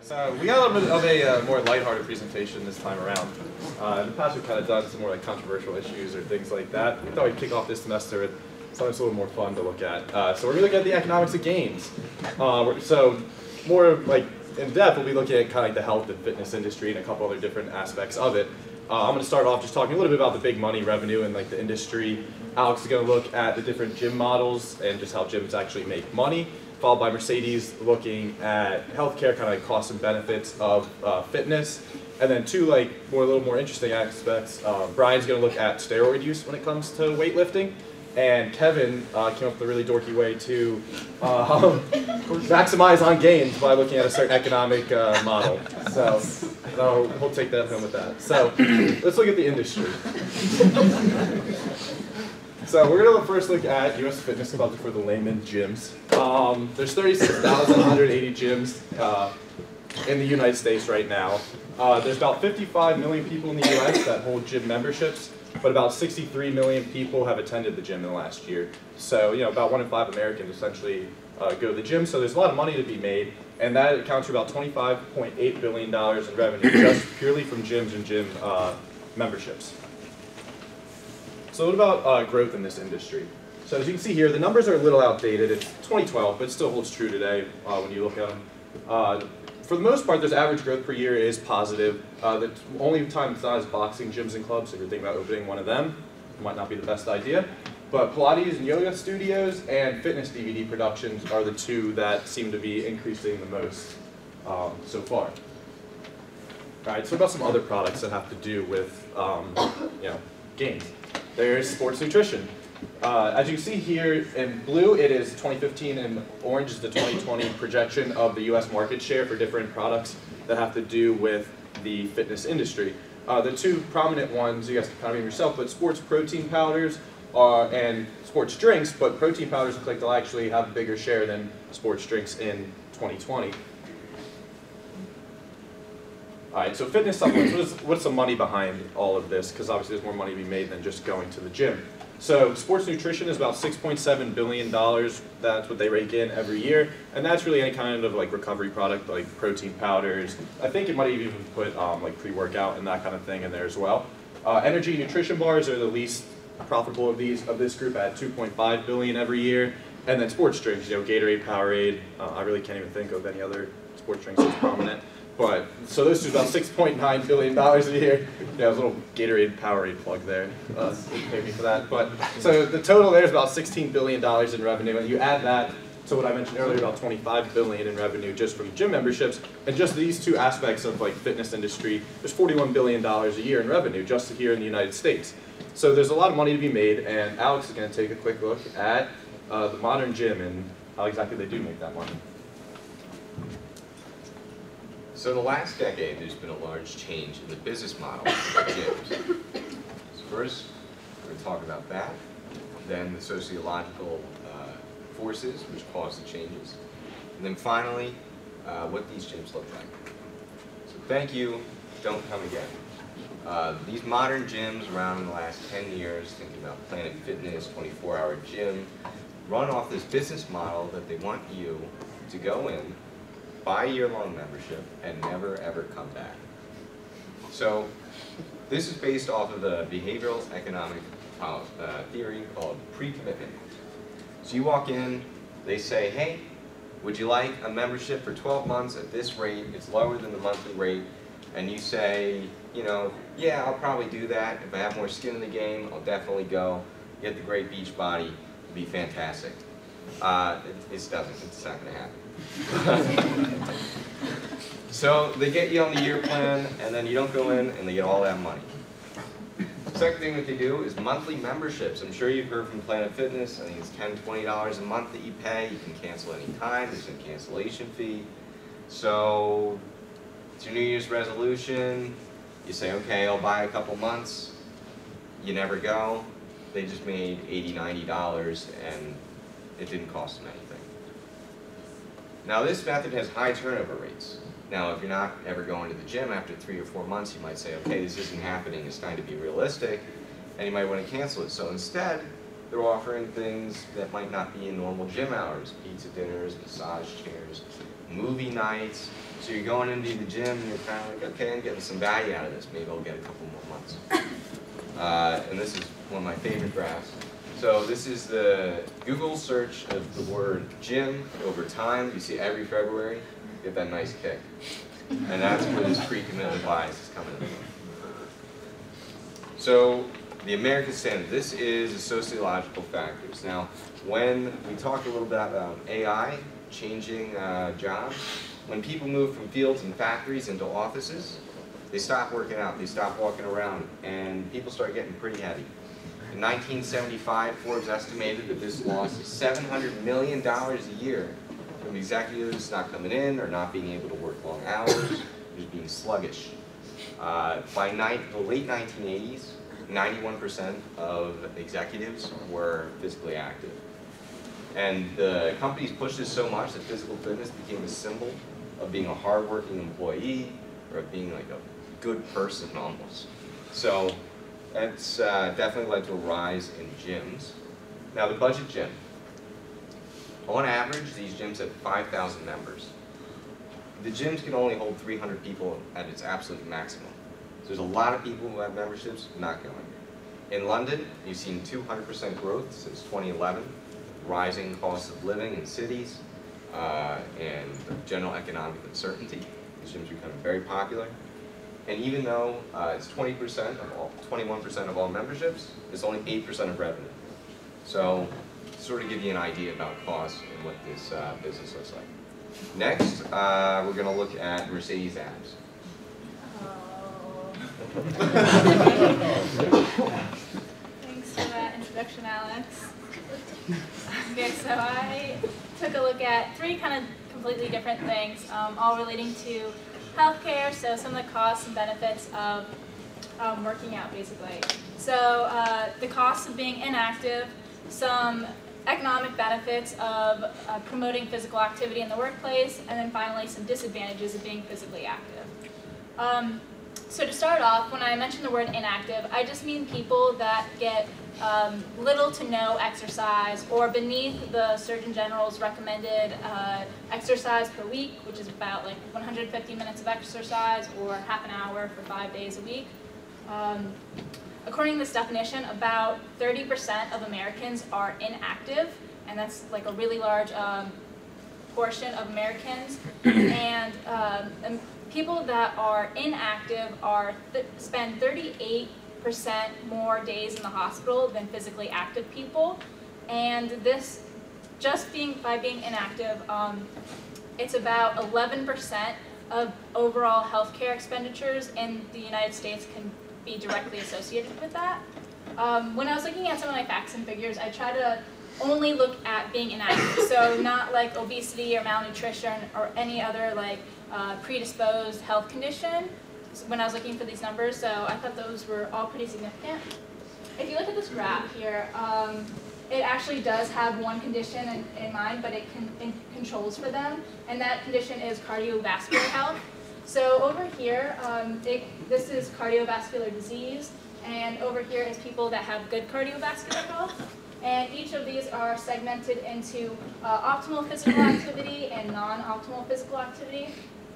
So we got a little bit of a more lighthearted presentation this time around. In the past we've kind of done some more like controversial issues or things like that. We thought we'd kick off this semester with something that's a little more fun to look at. So we're going to look at the economics of games. So more like in depth we'll be looking at kind of like the health and fitness industry and a couple other different aspects of it. I'm going to start off just talking a little bit about the big money revenue and like the industry. Alex is going to look at the different gym models and just how gyms actually make money, followed by Mercedes looking at healthcare, kind of like costs and benefits of fitness. And then two like a little more interesting aspects, Brian's going to look at steroid use when it comes to weightlifting. And Kevin came up with a really dorky way to maximize on gains by looking at a certain economic model. So we'll take that home with that. So let's look at the industry. So we're going to first look at U.S. fitness clubs for the layman, gyms. There's 36,180 gyms in the United States right now. There's about 55 million people in the U.S. that hold gym memberships, but about 63 million people have attended the gym in the last year. So, about 1 in 5 Americans essentially go to the gym. So there's a lot of money to be made, and that accounts for about $25.8 billion in revenue just purely from gyms and gym memberships. So what about growth in this industry? So as you can see here, the numbers are a little outdated. It's 2012, but it still holds true today when you look at them. For the most part, this average growth per year is positive. The only time it's not is boxing gyms and clubs. If you're thinking about opening one of them, it might not be the best idea. But Pilates and yoga studios and fitness DVD productions are the two that seem to be increasing the most so far. All right, so about some other products that have to do with games. There's sports nutrition. As you can see here in blue, it is 2015, and orange is the 2020 projection of the U.S. market share for different products that have to do with the fitness industry. The two prominent ones, you guys can kind of name yourself, but sports protein powders and sports drinks, but protein powders look like they'll actually have a bigger share than sports drinks in 2020. All right, so fitness supplements, what's the money behind all of this? Because obviously there's more money to be made than just going to the gym. So sports nutrition is about $6.7 billion. That's what they rake in every year. And that's really any kind of like recovery product, like protein powders. I think it might even put like pre-workout and that kind of thing in there as well. Energy nutrition bars are the least profitable of this group at $2.5 billion every year. And then sports drinks, Gatorade, Powerade. I really can't even think of any other sports drinks that's prominent. But, so those two are about $6.9 billion a year. Yeah, a little Gatorade Powerade plug there. Pay me for that. But, so the total there is about $16 billion in revenue. And you add that to what I mentioned earlier, about $25 billion in revenue just from gym memberships. And just these two aspects of like fitness industry, there's $41 billion a year in revenue just here in the United States. So there's a lot of money to be made. And Alex is going to take a quick look at the modern gym and how exactly they do make that money. So in the last decade, there's been a large change in the business model of gyms. So first, we're going to talk about that, then the sociological forces which cause the changes, and then finally, what these gyms look like. So thank you, don't come again. These modern gyms around in the last 10 years, thinking about Planet Fitness, 24-hour gym, run off this business model that they want you to go in, buy a year-long membership, and never ever come back. So this is based off of the behavioral economic theory called pre-commitment. So you walk in, they say, hey, would you like a membership for 12 months at this rate? It's lower than the monthly rate. And you say, yeah, I'll probably do that. If I have more skin in the game, I'll definitely go. Get the great beach body, it'll be fantastic. It's not going to happen. So they get you on the year plan, and then you don't go in, and they get all that money. The second thing that they do is monthly memberships. I'm sure you've heard from Planet Fitness. I think it's $10, $20 a month that you pay. You can cancel any time. There's a cancellation fee. So it's your New Year's resolution. You say, okay, I'll buy a couple months. You never go. They just made $80, $90, and it didn't cost them anything. Now this method has high turnover rates. Now if you're not ever going to the gym after 3 or 4 months, you might say, okay, this isn't happening, it's time to be realistic, and you might want to cancel it. So instead, they're offering things that might not be in normal gym hours, pizza dinners, massage chairs, movie nights. So you're going into the gym and you're kind of like, okay, I'm getting some value out of this. Maybe I'll get a couple more months. And this is one of my favorite graphs. So this is the Google search of the word gym over time. You see every February, you get that nice kick. And that's where this pre-commitment bias is coming in. So the American Standard, this is the sociological factors. Now, when we talked a little bit about AI changing jobs, when people move from fields and factories into offices, they stop working out, they stop walking around, and people start getting pretty heavy. In 1975, Forbes estimated that this lost $700 million a year from executives not coming in or not being able to work long hours, just being sluggish. By the late 1980s, 91% of executives were physically active. And the companies pushed this so much that physical fitness became a symbol of being a hardworking employee or of being like a good person almost. So that's definitely led to a rise in gyms. Now the budget gym. On average, these gyms have 5,000 members. The gyms can only hold 300 people at its absolute maximum. So there's a lot of people who have memberships not going. In London, you've seen 200% growth since 2011, rising costs of living in cities, and general economic uncertainty. These gyms are becoming very popular. And even though it's 21% of all memberships, it's only 8% of revenue. So, to sort of give you an idea about costs and what this business looks like. Next, we're going to look at Mercedes abs. Thanks for that introduction, Alex. Okay, so I took a look at three kind of completely different things, all relating to healthcare, so some of the costs and benefits of working out, basically. So the costs of being inactive, some economic benefits of promoting physical activity in the workplace, and then finally some disadvantages of being physically active. So to start off, when I mention the word inactive, I just mean people that get little to no exercise or beneath the Surgeon General's recommended exercise per week, which is about like 150 minutes of exercise or half an hour for 5 days a week. According to this definition, about 30% of Americans are inactive, and that's like a really large portion of Americans. And people that are inactive spend 38% more days in the hospital than physically active people. And this, just by being inactive, it's about 11% of overall healthcare expenditures in the United States can be directly associated with that. When I was looking at some of my facts and figures, I try to only look at being inactive, so not like obesity or malnutrition or any other like predisposed health condition when I was looking for these numbers, so I thought those were all pretty significant. If you look at this graph here, it actually does have one condition in mind, but it controls for them, and that condition is cardiovascular health. So over here, this is cardiovascular disease, and over here is people that have good cardiovascular health. And each of these are segmented into optimal physical activity and non-optimal physical activity.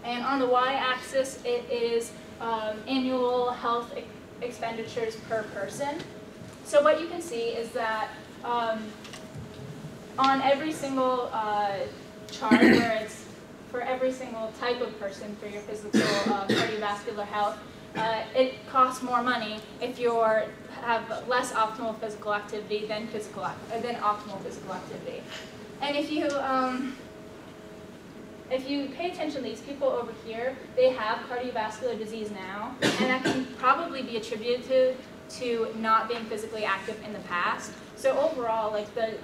And on the y-axis, it is annual health expenditures per person. So what you can see is that on every single chart where it's for every single type of person for your physical cardiovascular health, it costs more money if you have less optimal physical activity than optimal physical activity. And if you pay attention to these people over here, they have cardiovascular disease now, and that can probably be attributed to not being physically active in the past. So overall, like the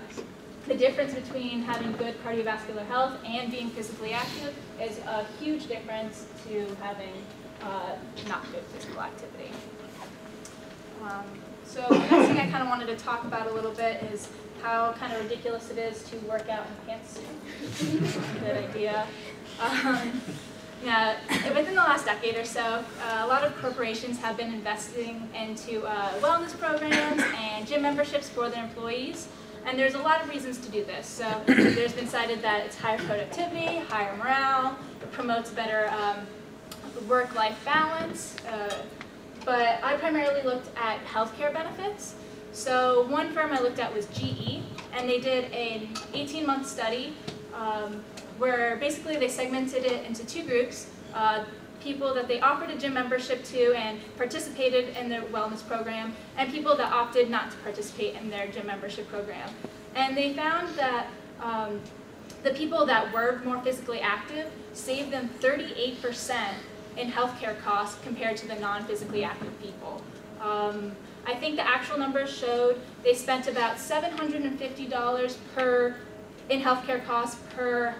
difference between having good cardiovascular health and being physically active is a huge difference to having not good physical activity. So the next thing I kind of wanted to talk about a little bit is how kind of ridiculous it is to work out in pantsuit. Good idea. Yeah, within the last decade or so, a lot of corporations have been investing into wellness programs and gym memberships for their employees. And there's a lot of reasons to do this. So there's been cited that it's higher productivity, higher morale, it promotes better work-life balance. But I primarily looked at healthcare benefits. So one firm I looked at was GE, and they did an 18-month study where basically they segmented it into two groups, people that they offered a gym membership to and participated in their wellness program, and people that opted not to participate in their gym membership program. And they found that the people that were more physically active saved them 38% in healthcare costs compared to the non-physically active people. I think the actual numbers showed they spent about $750 in healthcare costs per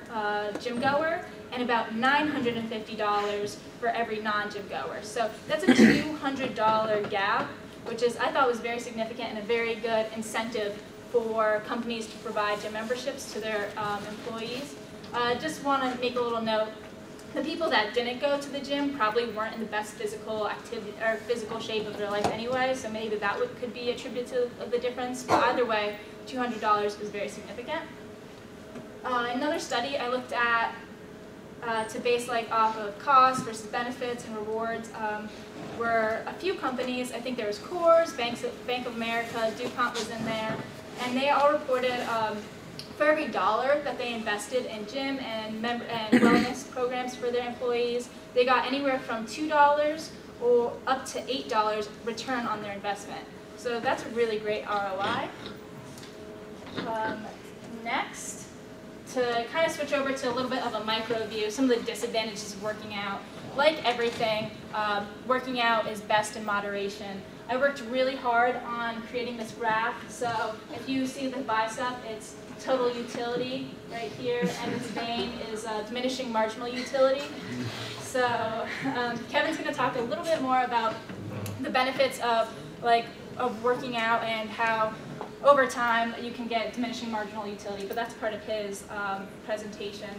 gym goer, and about $950 for every non-gym goer. So that's a $200 gap, which I thought was very significant and a very good incentive for companies to provide gym memberships to their employees. Just want to make a little note. The people that didn't go to the gym probably weren't in the best physical activity or physical shape of their life anyway, so maybe that could be attributed to the difference. But either way, $200 is very significant. Another study I looked at to base off of cost versus benefits and rewards were a few companies. I think there was Coors, Bank of America, DuPont was in there, and they all reported for every dollar that they invested in gym and wellness programs for their employees, they got anywhere from $2 or up to $8 return on their investment. So that's a really great ROI. Next, to kind of switch over to a little bit of a micro view, some of the disadvantages of working out. Like everything, working out is best in moderation. I worked really hard on creating this graph. So if you see the bicep, it's total utility right here, and its vein is diminishing marginal utility. So Kevin's going to talk a little bit more about the benefits of working out and how over time you can get diminishing marginal utility, but that's part of his presentation.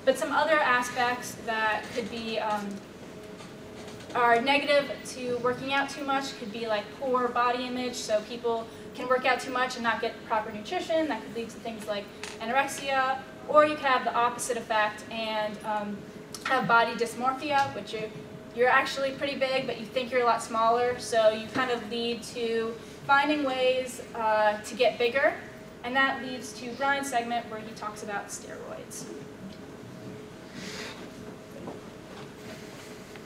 But some other aspects that could be are negative to working out too much could be like poor body image, so people can work out too much and not get proper nutrition. That could lead to things like anorexia, or you could have the opposite effect and have body dysmorphia, which you're actually pretty big, but you think you're a lot smaller, so you kind of lead to finding ways to get bigger, and that leads to Brian's segment where he talks about steroids.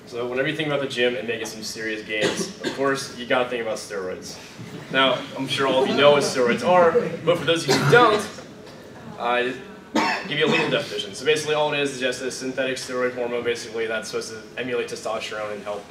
So whenever you think about the gym and making some serious gains, of course, you gotta think about steroids. Now, I'm sure all of you know what steroids are, but for those of you who don't, I give you a legal definition. So basically all it is just a synthetic steroid hormone, basically, that's supposed to emulate testosterone and help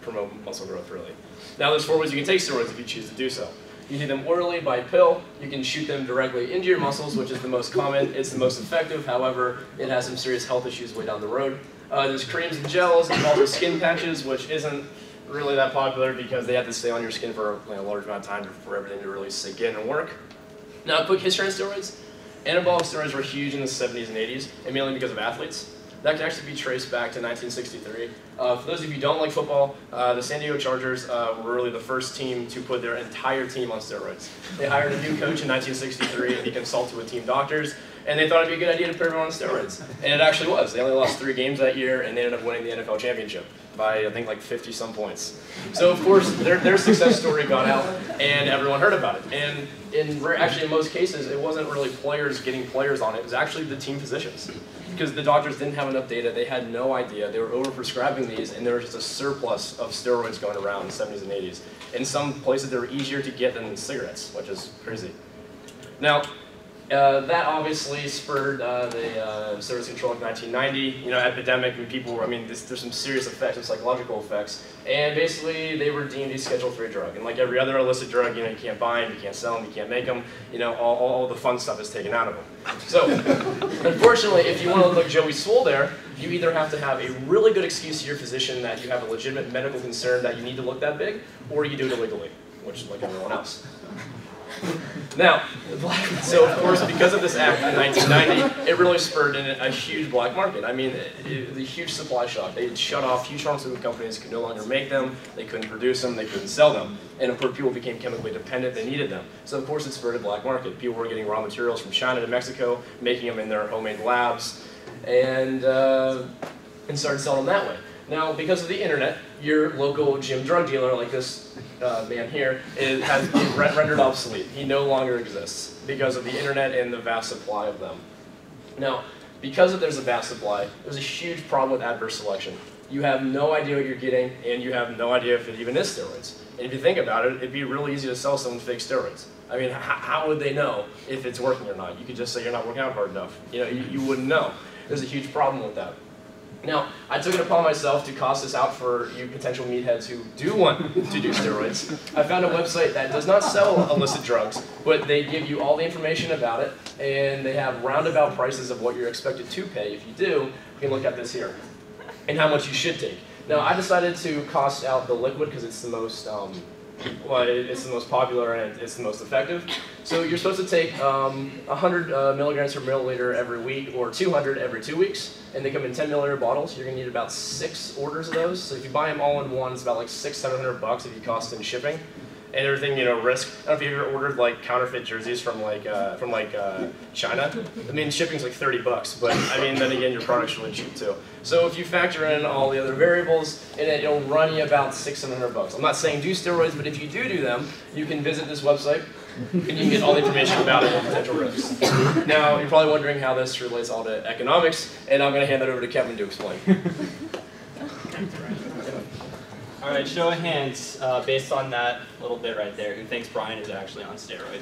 promote muscle growth, really. Now there's 4 ways you can take steroids if you choose to do so. You can take them orally by pill, you can shoot them directly into your muscles, which is the most common, it's the most effective, however, it has some serious health issues way down the road. There's creams and gels, and also skin patches, which isn't really that popular because they have to stay on your skin for a large amount of time for everything to really sink in and work. Now, a quick history on steroids. Anabolic steroids were huge in the 70s and 80s, and mainly because of athletes. That can actually be traced back to 1963. For those of you who don't like football, the San Diego Chargers were really the first team to put their entire team on steroids. They hired a new coach in 1963, and he consulted with team doctors, and they thought it'd be a good idea to put everyone on steroids. And it actually was. They only lost 3 games that year, and they ended up winning the NFL championship by, I think, like 50-some points. So, of course, their success story got out, and everyone heard about it. And actually, in most cases, it wasn't really players getting players on it. It was actually the team physicians. Because the doctors didn't have enough data, they had no idea. They were overprescribing these, and there was just a surplus of steroids going around in the 70s and 80s. In some places, they were easier to get than cigarettes, which is crazy. Now, that obviously spurred the steroids control in 1990, epidemic, and people were, there's some serious effects, and psychological effects, and basically they were deemed a Schedule III drug, and like every other illicit drug, you can't buy them, you can't sell them, you can't make them, all the fun stuff is taken out of them. So, unfortunately, if you want to look like Joey Swoll there, you either have to have a really good excuse to your physician that you have a legitimate medical concern that you need to look that big, or you do it illegally, which is like everyone else. Now, so of course, because of this act in 1990, it really spurred in a huge black market. I mean, it was a huge supply shock. They had shut off, huge pharmaceutical companies could no longer make them, they couldn't produce them, they couldn't sell them. And of course, people became chemically dependent, they needed them. So of course, it spurred a black market. People were getting raw materials from China to Mexico, making them in their homemade labs, and started selling them that way. Now, because of the internet, your local gym drug dealer, like this man here, has been rendered obsolete. He no longer exists because of the internet and the vast supply of them. Now, because there's a vast supply, there's a huge problem with adverse selection. You have no idea what you're getting, and you have no idea if it even is steroids. And if you think about it, it'd be really easy to sell someone fake steroids. I mean, how would they know if it's working or not? You could just say you're not working out hard enough. You know, you wouldn't know. There's a huge problem with that. Now, I took it upon myself to cost this out for you potential meatheads who do want to do steroids. I found a website that does not sell illicit drugs, but they give you all the information about it, and they have roundabout prices of what you're expected to pay. If you do, you can look at this here, and how much you should take. Now, I decided to cost out the liquid because it's the most it's the most popular and it's the most effective. So you're supposed to take 100 milligrams per milliliter every week or 200 every 2 weeks. And they come in 10 milliliter bottles. You're going to need about 6 orders of those. So if you buy them all in one, it's about like $600-700 if you cost in shipping. And everything, you know, risk. I don't know if you ever ordered like counterfeit jerseys from China. I mean, shipping's like $30, but I mean, then again, your product's really cheap too. So if you factor in all the other variables, it'll run you about $600-700. I'm not saying do steroids, but if you do them, you can visit this website and you can get all the information about it and potential risks. Now, you're probably wondering how this relates all to economics, and I'm going to hand that over to Kevin to explain. All right, show of hands, based on that little bit right there, who thinks Brian is actually on steroids?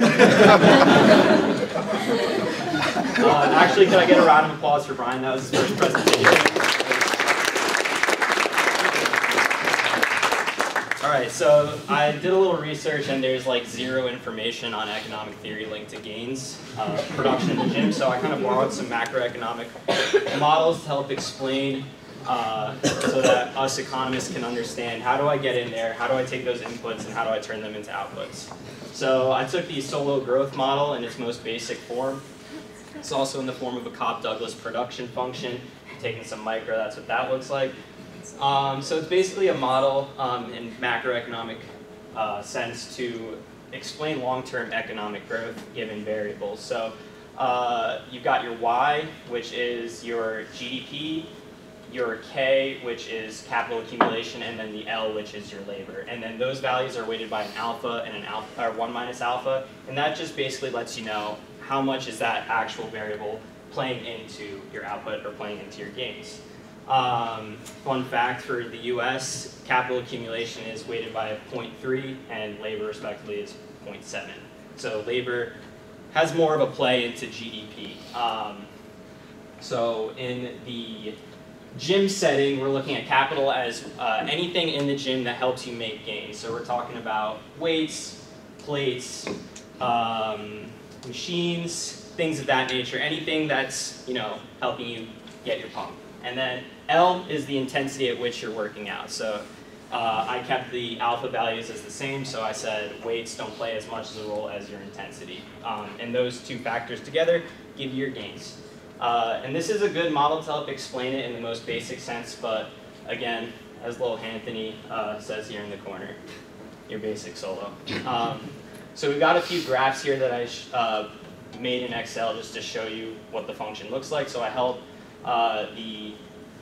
Actually, can I get a round of applause for Brian? That was his first presentation. All right, so I did a little research, and there's like 0 information on economic theory linked to gains production in the gym, so I kind of borrowed some macroeconomic models to help explain so that us economists can understand how do I get in there, how do I take those inputs, and how do I turn them into outputs. So I took the Solow growth model in its most basic form. It's also in the form of a Cobb-Douglas production function. Taking some micro, that's what that looks like. So it's basically a model in macroeconomic sense to explain long-term economic growth given variables. So you've got your Y, which is your GDP, your K, which is capital accumulation, and then the L, which is your labor. And then those values are weighted by an alpha and an alpha, or 1 minus alpha, and that just basically lets you know how much is that actual variable playing into your output or playing into your gains. Fun fact for the US, capital accumulation is weighted by 0.3 and labor respectively is 0.7. So labor has more of a play into GDP. So in the gym setting, we're looking at capital as anything in the gym that helps you make gains. So we're talking about weights, plates, machines, things of that nature, anything that's, you know, helping you get your pump. And then L is the intensity at which you're working out. So I kept the alpha values as the same, so I said weights don't play as much of a role as your intensity. And those two factors together give you your gains. And this is a good model to help explain it in the most basic sense, but again, as little Anthony says here in the corner, your basic Solow. So we've got a few graphs here that I made in Excel just to show you what the function looks like. So I held the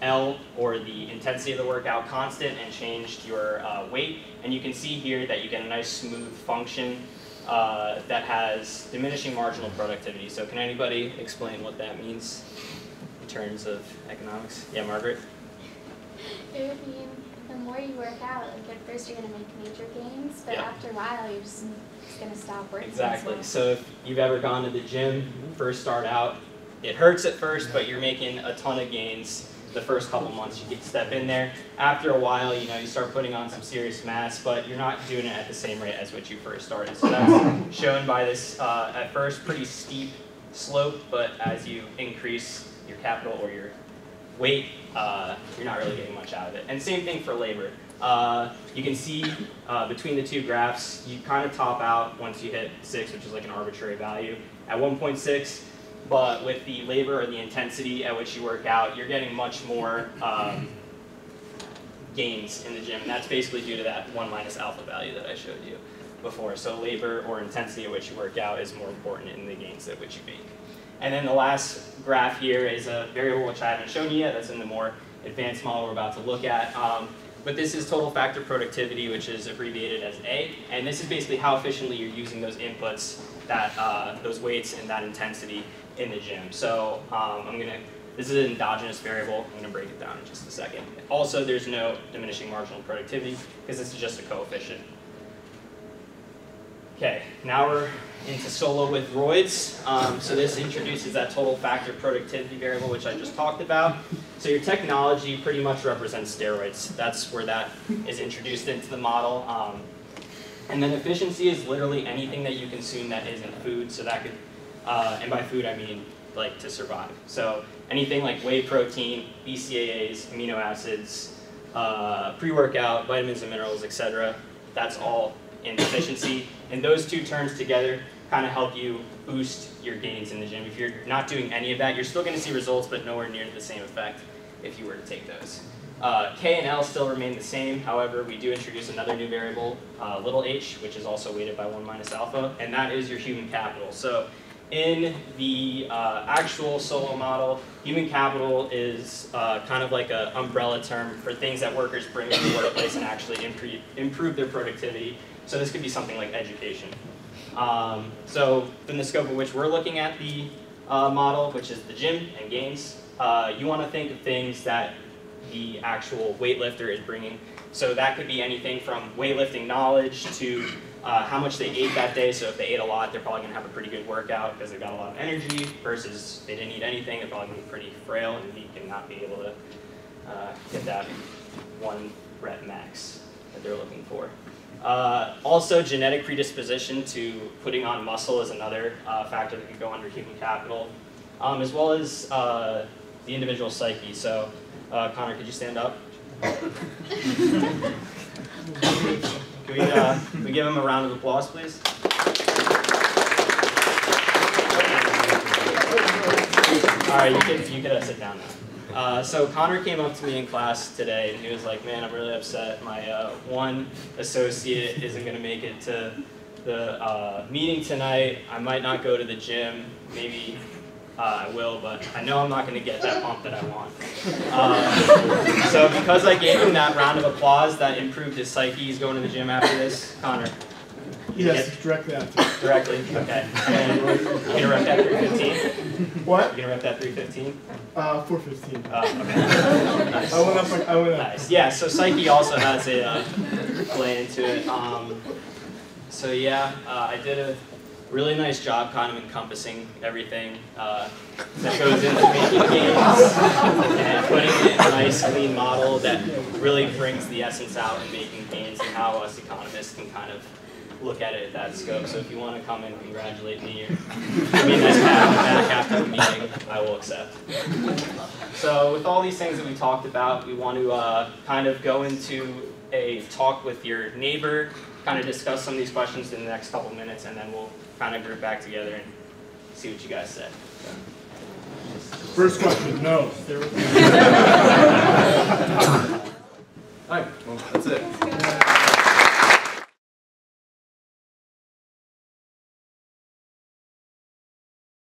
L, or the intensity of the workout, constant and changed your weight. And you can see here that you get a nice smooth function that has diminishing marginal productivity. So can anybody explain what that means in terms of economics? Yeah, Margaret? It would mean the more you work out, like at first you're going to make major gains, but after a while you're just going to stop working. Exactly. So if you've ever gone to the gym, first start out, it hurts at first, but you're making a ton of gains the first couple months. You get to step in there. After a while, you know, you start putting on some serious mass, but you're not doing it at the same rate as what you first started. So that's shown by this, at first, pretty steep slope, but as you increase your capital or your weight, you're not really getting much out of it. And same thing for labor. You can see between the two graphs, you kind of top out once you hit 6, which is like an arbitrary value, at 1.6. But with the labor or the intensity at which you work out, you're getting much more gains in the gym. And that's basically due to that 1 minus alpha value that I showed you before. So labor or intensity at which you work out is more important in the gains at which you make. And then the last graph here is a variable which I haven't shown you yet. That's in the more advanced model we're about to look at. But this is total factor productivity, which is abbreviated as A. And this is basically how efficiently you're using those inputs, that those weights and that intensity in the gym. So this is an endogenous variable. I'm gonna break it down in just a second. Also, there's no diminishing marginal productivity because this is just a coefficient. Okay, now we're into solo with roids. So this introduces that total factor productivity variable, which I just talked about. So your technology pretty much represents steroids. That's where that is introduced into the model. And then efficiency is literally anything that you consume that isn't food. So that could, and by food I mean like to survive. So anything like whey protein, BCAAs, amino acids, pre-workout, vitamins and minerals, etc. That's all in efficiency. And those two terms together kind of help you boost your gains in the gym. If you're not doing any of that, you're still going to see results, but nowhere near the same effect if you were to take those. K and L still remain the same. However, we do introduce another new variable, little h, which is also weighted by 1 minus alpha, and that is your human capital. So in the actual solo model, human capital is kind of like an umbrella term for things that workers bring to the workplace and actually improve their productivity. So this could be something like education. So in the scope of which we're looking at the model, which is the gym and gains, you want to think of things that the actual weightlifter is bringing. So that could be anything from weightlifting knowledge to how much they ate that day. So if they ate a lot, they're probably going to have a pretty good workout because they've got a lot of energy, versus they didn't eat anything, they're probably going to be pretty frail and weak and not be able to hit that 1 rep max that they're looking for. Also, genetic predisposition to putting on muscle is another factor that could go under human capital, as well as the individual psyche. So, Connor, could you stand up? Can we give him a round of applause, please? All right, you can sit down now. So Connor came up to me in class today, and he was like, "Man, I'm really upset. My one associate isn't going to make it to the meeting tonight. I might not go to the gym. Maybe I will, but I know I'm not going to get that pump that I want." So because I gave him that round of applause, that improved his psyche. He's going to the gym after this. Connor. Yes, directly after. Directly, okay. And you're going to rep that 315? What? You're going to rep that 315? 415. Okay. Nice. I went up. Nice. Yeah, so psyche also has a play into it. So yeah, I did a really nice job kind of encompassing everything that goes into making gains and putting it in a nice clean model that really brings the essence out in making gains and how us economists can kind of look at it at that scope. So if you want to come and congratulate me or give me a nice pat on the back after the meeting, I will accept. So with all these things that we talked about, we want to kind of go into a talk with your neighbor, kind of discuss some of these questions in the next couple minutes, and then we'll kind of group back together and see what you guys said. First question, no. All right, well, that's it.